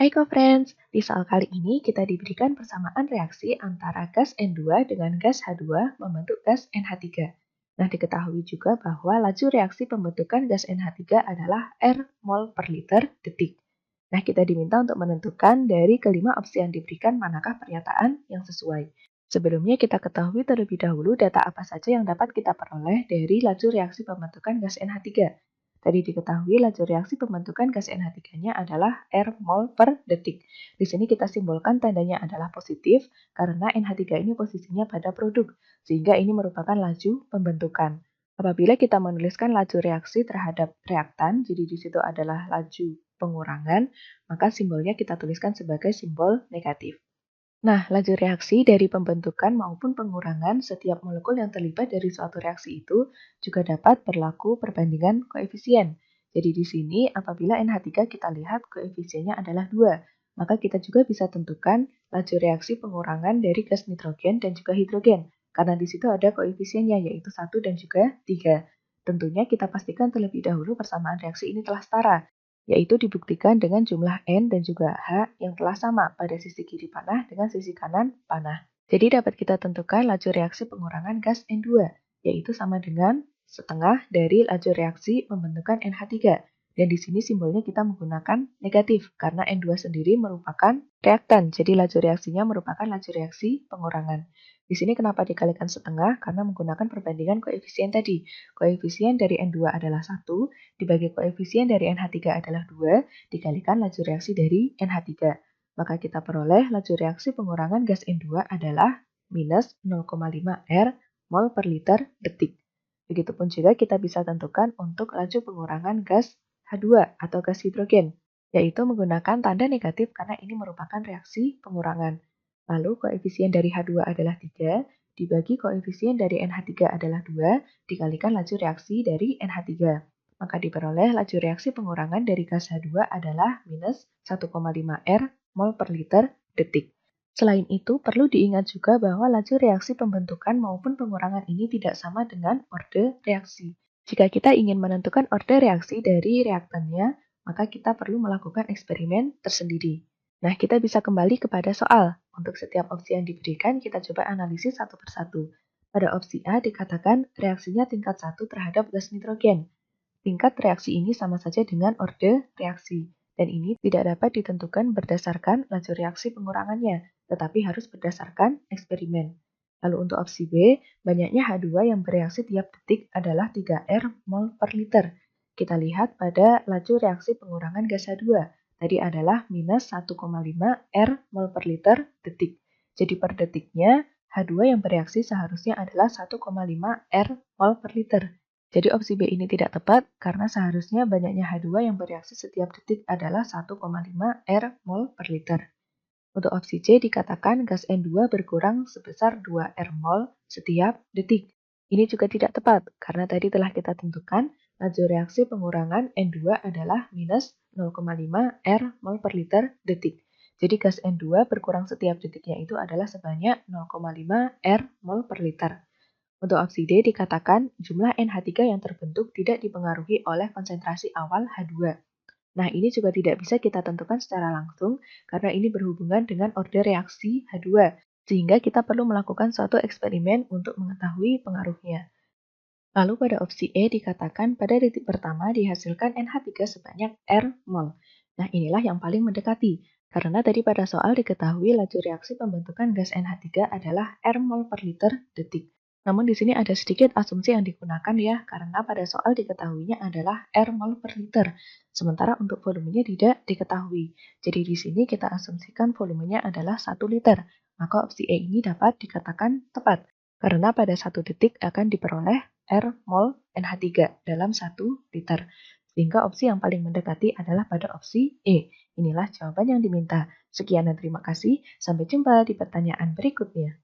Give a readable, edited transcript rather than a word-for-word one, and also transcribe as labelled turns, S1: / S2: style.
S1: Hai co-friends, di soal kali ini kita diberikan persamaan reaksi antara gas N2 dengan gas H2 membentuk gas NH3. Nah, diketahui juga bahwa laju reaksi pembentukan gas NH3 adalah R mol per liter detik. Nah, kita diminta untuk menentukan dari kelima opsi yang diberikan manakah pernyataan yang sesuai. Sebelumnya kita ketahui terlebih dahulu data apa saja yang dapat kita peroleh dari laju reaksi pembentukan gas NH3. Tadi diketahui laju reaksi pembentukan gas NH3-nya adalah R mol per detik. Di sini kita simbolkan tandanya adalah positif karena NH3 ini posisinya pada produk, sehingga ini merupakan laju pembentukan. Apabila kita menuliskan laju reaksi terhadap reaktan, jadi di situ adalah laju pengurangan, maka simbolnya kita tuliskan sebagai simbol negatif. Nah, laju reaksi dari pembentukan maupun pengurangan setiap molekul yang terlibat dari suatu reaksi itu juga dapat berlaku perbandingan koefisien. Jadi di sini apabila NH3 kita lihat koefisiennya adalah 2, maka kita juga bisa tentukan laju reaksi pengurangan dari gas nitrogen dan juga hidrogen. Karena di situ ada koefisiennya yaitu 1 dan juga 3. Tentunya kita pastikan terlebih dahulu persamaan reaksi ini telah setara, yaitu dibuktikan dengan jumlah N dan juga H yang telah sama pada sisi kiri panah dengan sisi kanan panah. Jadi dapat kita tentukan laju reaksi pengurangan gas N2, yaitu sama dengan setengah dari laju reaksi pembentukan NH3. Dan di sini simbolnya kita menggunakan negatif, karena N2 sendiri merupakan reaktan, jadi laju reaksinya merupakan laju reaksi pengurangan. Di sini kenapa dikalikan setengah? Karena menggunakan perbandingan koefisien tadi. Koefisien dari N2 adalah 1, dibagi koefisien dari NH3 adalah 2, dikalikan laju reaksi dari NH3. Maka kita peroleh laju reaksi pengurangan gas N2 adalah minus 0,5 R mol per liter detik. Begitupun juga kita bisa tentukan untuk laju pengurangan gas H2 atau gas hidrogen, yaitu menggunakan tanda negatif karena ini merupakan reaksi pengurangan. Lalu koefisien dari H2 adalah 3, dibagi koefisien dari NH3 adalah 2, dikalikan laju reaksi dari NH3. Maka diperoleh laju reaksi pengurangan dari gas H2 adalah minus 1,5 R mol per liter detik. Selain itu, perlu diingat juga bahwa laju reaksi pembentukan maupun pengurangan ini tidak sama dengan orde reaksi. Jika kita ingin menentukan orde reaksi dari reaktannya, maka kita perlu melakukan eksperimen tersendiri. Nah, kita bisa kembali kepada soal. Untuk setiap opsi yang diberikan, kita coba analisis satu persatu. Pada opsi A dikatakan reaksinya tingkat 1 terhadap gas nitrogen. Tingkat reaksi ini sama saja dengan orde reaksi, dan ini tidak dapat ditentukan berdasarkan laju reaksi pengurangannya, tetapi harus berdasarkan eksperimen. Lalu untuk opsi B, banyaknya H2 yang bereaksi tiap detik adalah 3R mol per liter. Kita lihat pada laju reaksi pengurangan gas H2, tadi adalah minus 1,5 R mol per liter detik. Jadi per detiknya, H2 yang bereaksi seharusnya adalah 1,5 R mol per liter. Jadi opsi B ini tidak tepat karena seharusnya banyaknya H2 yang bereaksi setiap detik adalah 1,5 R mol per liter. Untuk opsi C dikatakan gas N2 berkurang sebesar 2 R mol setiap detik. Ini juga tidak tepat karena tadi telah kita tentukan laju reaksi pengurangan N2 adalah minus 0,5 R mol per liter detik. Jadi gas N2 berkurang setiap detiknya itu adalah sebanyak 0,5 R mol per liter. Untuk opsi D dikatakan jumlah NH3 yang terbentuk tidak dipengaruhi oleh konsentrasi awal H2. Nah, ini juga tidak bisa kita tentukan secara langsung karena ini berhubungan dengan orde reaksi H2, sehingga kita perlu melakukan suatu eksperimen untuk mengetahui pengaruhnya. Lalu pada opsi E dikatakan pada detik pertama dihasilkan NH3 sebanyak R mol. Nah, inilah yang paling mendekati, karena tadi pada soal diketahui laju reaksi pembentukan gas NH3 adalah R mol per liter detik. Namun di sini ada sedikit asumsi yang digunakan ya, karena pada soal diketahuinya adalah R mol per liter, sementara untuk volumenya tidak diketahui. Jadi di sini kita asumsikan volumenya adalah 1 liter, maka opsi E ini dapat dikatakan tepat, karena pada 1 detik akan diperoleh R mol NH3 dalam 1 liter. Sehingga opsi yang paling mendekati adalah pada opsi E. Inilah jawaban yang diminta. Sekian dan terima kasih. Sampai jumpa di pertanyaan berikutnya.